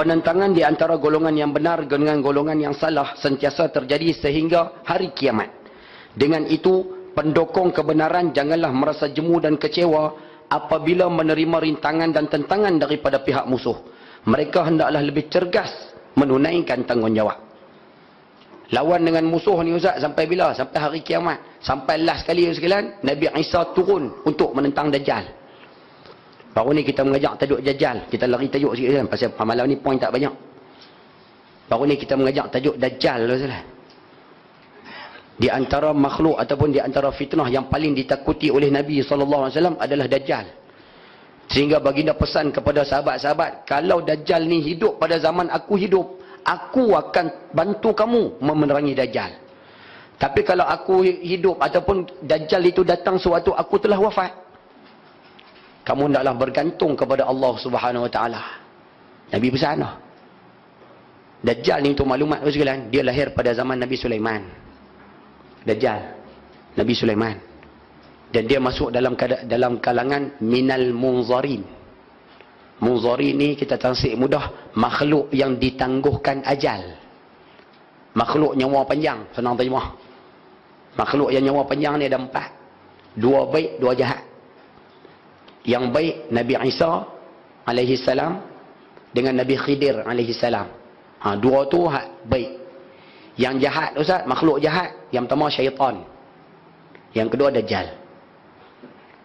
Penentangan di antara golongan yang benar dengan golongan yang salah sentiasa terjadi sehingga hari kiamat. Dengan itu, pendokong kebenaran janganlah merasa jemu dan kecewa apabila menerima rintangan dan tentangan daripada pihak musuh. Mereka hendaklah lebih cergas menunaikan tanggungjawab. Lawan dengan musuh ni Ustaz sampai bila? Sampai hari kiamat. Sampai last kali sekalian, Nabi Isa turun untuk menentang Dajjal. Baru ni kita mengajak tajuk Dajjal. Kita lari tajuk sikit kan. Pasal malam ni poin tak banyak. Baru ni kita mengajak tajuk Dajjal. Di antara makhluk ataupun di antara fitnah yang paling ditakuti oleh Nabi SAW adalah Dajjal. Sehingga baginda pesan kepada sahabat-sahabat, kalau Dajjal ni hidup pada zaman aku hidup, aku akan bantu kamu memerangi Dajjal. Tapi kalau aku hidup ataupun Dajjal itu datang sewaktu aku telah wafat, kamu hendaklah bergantung kepada Allah Subhanahu Wa Taala. Nabi pesan dah. Dajjal ni untuk maklumat sekalian, dia lahir pada zaman Nabi Sulaiman. Dajjal, Nabi Sulaiman. Dan dia masuk dalam kalangan minal munzarin. Munzarin ni kita tansik mudah, makhluk yang ditangguhkan ajal. Makhluk nyawa panjang, senang terjemah. Makhluk yang nyawa panjang ni ada 4. 2 baik, 2 jahat. Yang baik Nabi Isa alaihi salam dengan Nabi Khidir alaihi salam. Dua tu baik. Yang jahat Ustaz, makhluk jahat, yang pertama syaitan. Yang kedua Dajjal.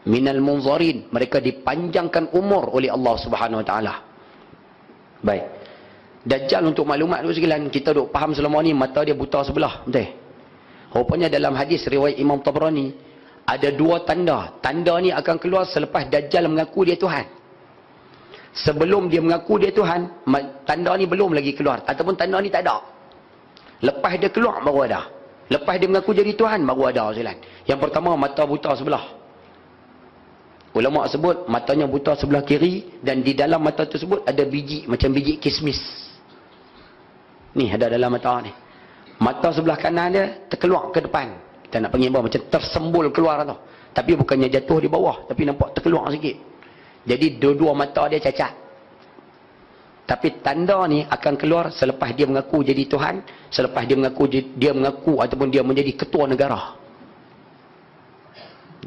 Minal munzarin, mereka dipanjangkan umur oleh Allah Subhanahu Wa Taala. Baik. Dajjal untuk maklumat dulu sekalian, kita duk faham selama ni mata dia buta sebelah, betul? Rupanya dalam hadis riwayat Imam Tabrani, ada 2 tanda. Tanda ni akan keluar selepas Dajjal mengaku dia Tuhan. Sebelum dia mengaku dia Tuhan, tanda ni belum lagi keluar. Ataupun tanda ni tak ada. Lepas dia keluar, baru ada. Lepas dia mengaku jadi Tuhan, baru ada. Yang pertama, mata buta sebelah. Ulama sebut, matanya buta sebelah kiri. Dan di dalam mata tersebut ada biji, macam biji kismis. Ni, ada dalam mata ni. Mata sebelah kanan dia, terkeluar ke depan. Kita nak panggil macam tersembul keluar tau. Tapi bukannya jatuh di bawah, tapi nampak terkeluar sikit. Jadi dua-dua mata dia cacat. Tapi tanda ni akan keluar selepas dia mengaku jadi Tuhan, selepas dia mengaku ataupun dia menjadi ketua negara.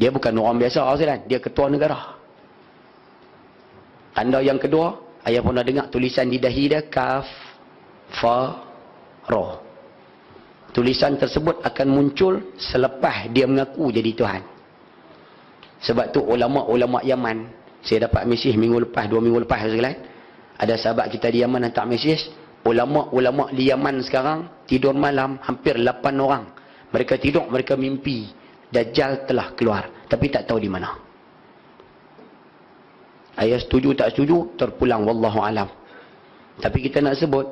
Dia bukan orang biasa, dia ketua negara. Tanda yang kedua, ayah pernah dengar tulisan di dahi dia, kaf, fa, ra. Tulisan tersebut akan muncul selepas dia mengaku jadi Tuhan. Sebab tu ulama-ulama Yaman, saya dapat mesej minggu lepas, 2 minggu lepas sekalian. Ada sahabat kita di Yaman hantar mesej, ulama-ulama di Yaman sekarang tidur malam hampir 8 orang. Mereka tidur, mereka mimpi Dajjal telah keluar, tapi tak tahu di mana. Ayah setuju tak setuju, terpulang wallahu alam. Tapi kita nak sebut,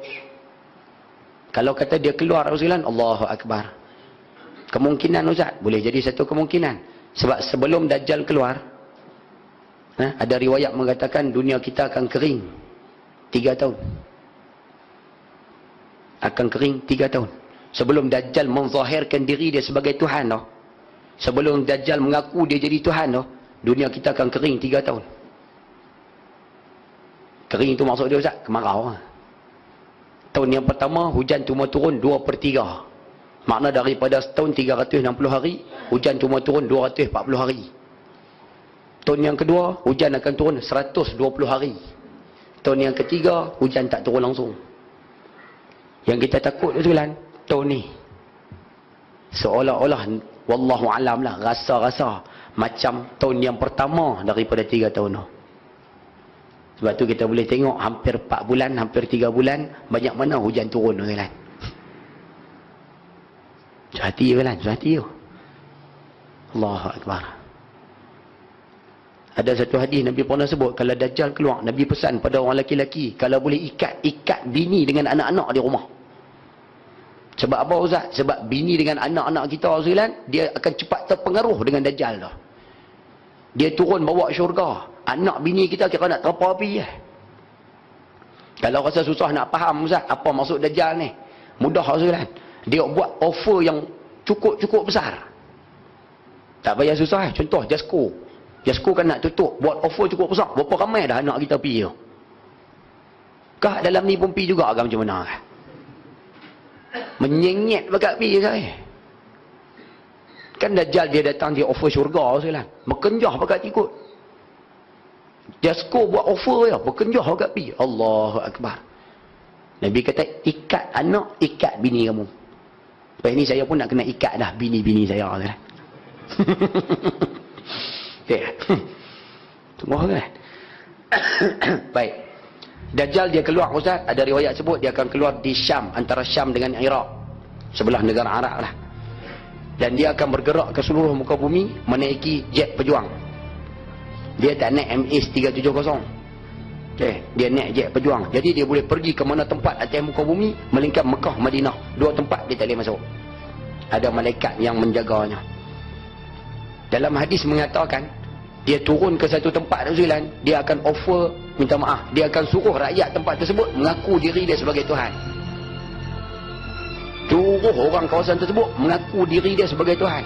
kalau kata dia keluar Rasulullah, Allahu Akbar. Kemungkinan Ustaz, boleh jadi satu kemungkinan. Sebab sebelum Dajjal keluar, ada riwayat mengatakan dunia kita akan kering 3 tahun. Akan kering 3 tahun. Sebelum Dajjal menzahirkan diri dia sebagai Tuhan dah. Sebelum Dajjal mengaku dia jadi Tuhan dah, dunia kita akan kering 3 tahun. Kering itu maksud dia Ustaz, kemarau. Tahun yang pertama, hujan cuma turun 2/3. Makna daripada setahun 360 hari, hujan cuma turun 240 hari. Tahun yang kedua, hujan akan turun 120 hari. Tahun yang ketiga, hujan tak turun langsung. Yang kita takut tu kan, tahun ni. Seolah-olah, wallahu alam lah, rasa-rasa macam tahun yang pertama daripada 3 tahun tu. Sebab tu kita boleh tengok hampir 4 bulan, hampir 3 bulan, banyak mana hujan turun tu kan. Hati kan, hati tu. Allahu Akbar. Ada satu hadis Nabi pernah sebut, kalau Dajjal keluar, Nabi pesan pada orang lelaki-lelaki, kalau boleh ikat bini dengan anak-anak di rumah. Sebab apa Ustaz? Sebab bini dengan anak-anak kita dia akan cepat terpengaruh dengan Dajjal dah. Dia turun bawa syurga. Anak bini kita kira nak terapa api. Kalau rasa susah nak faham Ustaz, apa maksud Dajjal ni? Mudah Ustaz. Dia buat offer yang cukup besar. Tak payah susah. Contoh Jasko. Jasko kan nak tutup, buat offer cukup besar. Berapa ramai dah anak kita pergi tu? Kah dalam ni pun pi juga agak macam mana? Menyenyet bakat pi saya. Kan Dajjal dia datang, dia offer syurga sekalian. Berkenjah bakat ikut. Dia skor buat offer ya, berkenjah bakat pi. Allahu Akbar. Nabi kata, ikat anak, ikat bini kamu. Lepas ni saya pun nak kena ikat dah bini-bini saya. Okay. Tunggu kan? Baik. Dajjal dia keluar Ustaz, ada riwayat sebut dia akan keluar di Syam, antara Syam dengan Iraq. Sebelah negara Arab lah. Dan dia akan bergerak ke seluruh muka bumi menaiki jet pejuang. Dia tak naik MH370. Okay. Dia naik jet pejuang. Jadi dia boleh pergi ke mana tempat atas muka bumi, melingkar Mekah, Madinah. Dua tempat dia tak boleh masuk. Ada malaikat yang menjaganya. Dalam hadis mengatakan, dia turun ke satu tempat New Zealand, dia akan offer, minta maaf, dia akan suruh rakyat tempat tersebut mengaku diri dia sebagai Tuhan. Suruh orang kawasan tersebut mengaku diri dia sebagai Tuhan.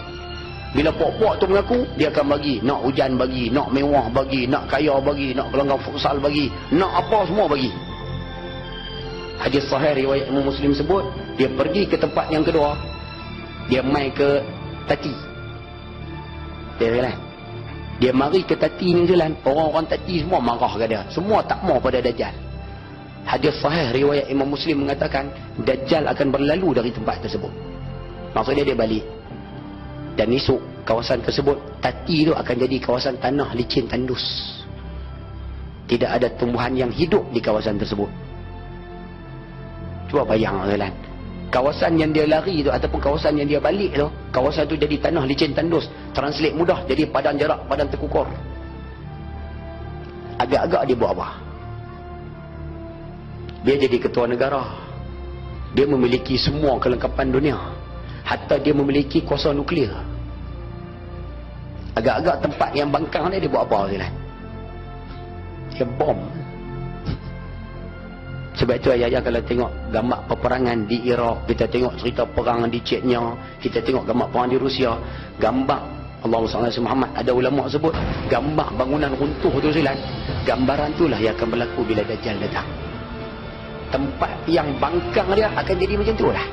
Bila pok-pok tu mengaku, dia akan bagi. Nak hujan bagi, nak mewah bagi, nak kaya bagi, nak gelanggang futsal bagi, nak apa semua bagi. Hadis sahih riwayat Imam Muslim sebut, dia pergi ke tempat yang kedua, dia mai ke Tati. Dia mari ke Tati New Zealand, orang-orang Tati semua marah ke dia. Semua tak mau pada Dajjal. Hadis sahih riwayat Imam Muslim mengatakan, Dajjal akan berlalu dari tempat tersebut. Maksudnya dia balik. Dan esok kawasan tersebut, Tati itu akan jadi kawasan tanah licin tandus. Tidak ada tumbuhan yang hidup di kawasan tersebut. Cuba bayang Tuan. Kawasan yang dia lari tu ataupun kawasan yang dia balik tu, kawasan tu jadi tanah licin tandus. Translate mudah, jadi padang jarak, padang terkukur. Agak-agak dia buat apa? Dia jadi ketua negara. Dia memiliki semua kelengkapan dunia. Hatta dia memiliki kuasa nuklear. Agak-agak tempat yang bangkang dia buat apa Tuan? Dia bom. Sebab itu ayah-ayah kalau tengok gambar peperangan di Iraq, kita tengok cerita perang di Chechnya, kita tengok gambar perang di Rusia, gambar Allahumma salli ala Muhammad, ada ulama sebut gambar bangunan runtuh tu Tuan, gambaran itulah yang akan berlaku bila Dajjal datang. Tempat yang bangkang dia akan jadi macam tu lah.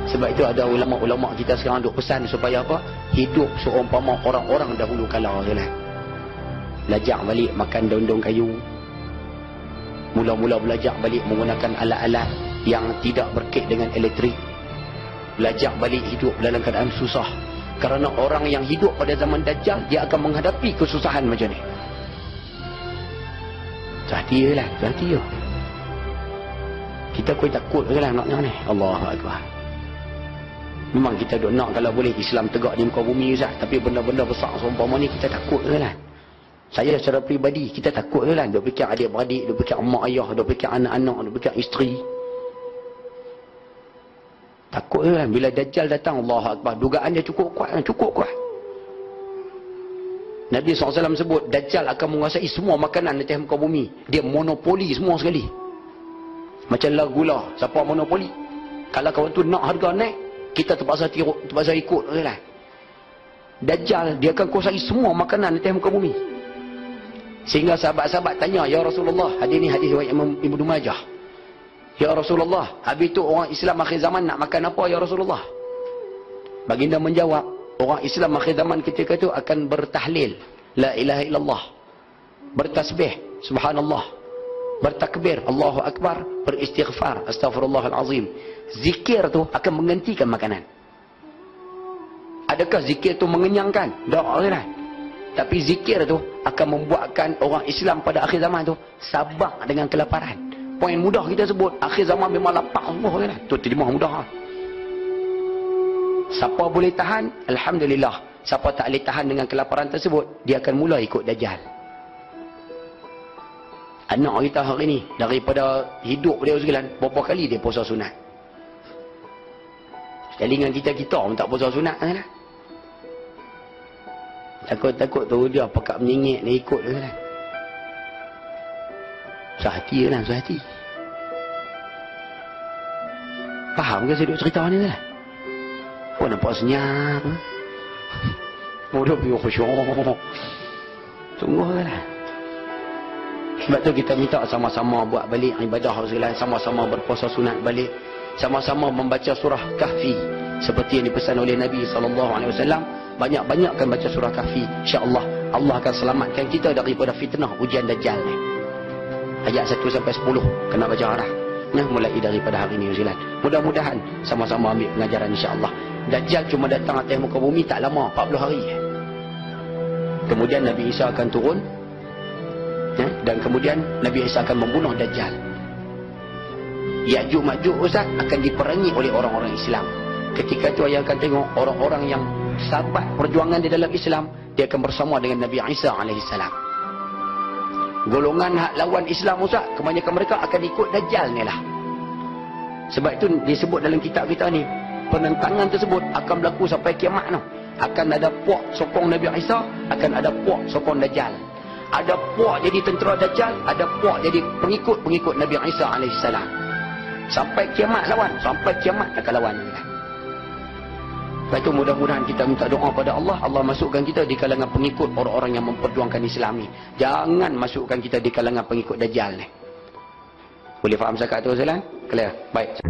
Sebab itu ada ulama-ulama kita sekarang duk pesan supaya apa? Hidup seumpama orang-orang dahulu kala Tuan. Belajar balik makan daun-daun kayu. Mula-mula belajar balik menggunakan alat-alat yang tidak berkait dengan elektrik. Belajar balik hidup dalam keadaan susah. Kerana orang yang hidup pada zaman Dajjal, dia akan menghadapi kesusahan macam ni. Hati lah, hati lah. Kita kau takut lah naknya ni. Allahu Akbar. Memang kita duk nak kalau boleh Islam tegak di muka bumi Ustaz. Tapi benda-benda besar seumpama ni kita takut lah. Saya secara peribadi, kita takut lah. Duk fikir adik-beradik, duk fikir mak ayah, duk fikir anak-anak, duk fikir isteri. Takut lah. Bila Dajjal datang, Allahu Akbar, dugaan dia cukup kuat. Cukup kuat. Nabi SAW sebut, Dajjal akan menguasai semua makanan di atas muka bumi. Dia monopoli semua sekali. Macam lah gula, siapa monopoli? Kalau kawan tu nak harga naik, kita terpaksa ikut lah. Dajjal, dia akan kuasai semua makanan di atas muka bumi. Sehingga sahabat-sahabat tanya, Ya Rasulullah, hadis ni hadis riwayat Imam Ibnu Majah. Ya Rasulullah, habis tu orang Islam akhir zaman nak makan apa Ya Rasulullah? Baginda menjawab, orang Islam akhir zaman ketika itu akan bertahlil, la ilaha illallah, bertasbih, subhanallah, bertakbir, Allahu Akbar, beristighfar, astaghfirullahalazim. Zikir tu akan menggantikan makanan. Adakah zikir tu mengenyangkan? Tak lah. Tapi zikir tu akan membuatkan orang Islam pada akhir zaman tu sabar dengan kelaparan. Poin mudah kita sebut, akhir zaman memang lapar semua kan. Tu terima mudah. Siapa boleh tahan? Alhamdulillah. Siapa tak boleh tahan dengan kelaparan tersebut, dia akan mula ikut Dajjal. Anak kita hari ni, daripada hidup dia sekalian, berapa kali dia puasa sunat? Sekali dengan kita pun tak puasa sunat kan? Takut-takut tu dia pakak menyengit ni ikut tu kan. Sehati lah, sehati. Faham ke saya duk cerita ni kan? Oh nampak senyap. Oh dia punya khusyuk. Sungguh lah. Sebab tu kita minta sama-sama buat balik ibadah Rasulullah, sama-sama berpuasa sunat balik, sama-sama membaca surah Kahfi seperti yang dipesan oleh Nabi SAW. Banyak-banyakkan baca surah Kahfi, insya-Allah Allah akan selamatkan kita daripada fitnah ujian Dajjal ni. Ayat 1 sampai 10 kena baca arah. Nah, mulai daripada hari ini Rasulullah. Mudah-mudahan sama-sama ambil pengajaran insya-Allah. Dajjal cuma datang atas muka bumi tak lama, 40 hari. Kemudian Nabi Isa akan turun, dan kemudian Nabi Isa akan membunuh Dajjal. Ya'juj Ma'juj Ustaz akan diperangi oleh orang-orang Islam. Ketika itu ayah akan tengok orang-orang yang sahabat perjuangan di dalam Islam, dia akan bersama dengan Nabi Isa alaihissalam. Golongan hak lawan Islam Ustaz, kebanyakan mereka akan ikut Dajjal ni lah. Sebab itu disebut dalam kitab kita ni, penentangan tersebut akan berlaku sampai kiamat tu. Akan ada puak sokong Nabi Isa, akan ada puak sokong Dajjal. Ada puak jadi tentera Dajjal, ada puak jadi pengikut Nabi Isa alaihissalam. Sampai kiamat lawan, sampai kiamat akan lawan ni lah. Sebab itu mudah-mudahan kita minta doa pada Allah, Allah masukkan kita di kalangan pengikut orang-orang yang memperjuangkan Islam ni. Jangan masukkan kita di kalangan pengikut Dajjal ni. Boleh faham cakap tu Ustaz? Clear? Baik.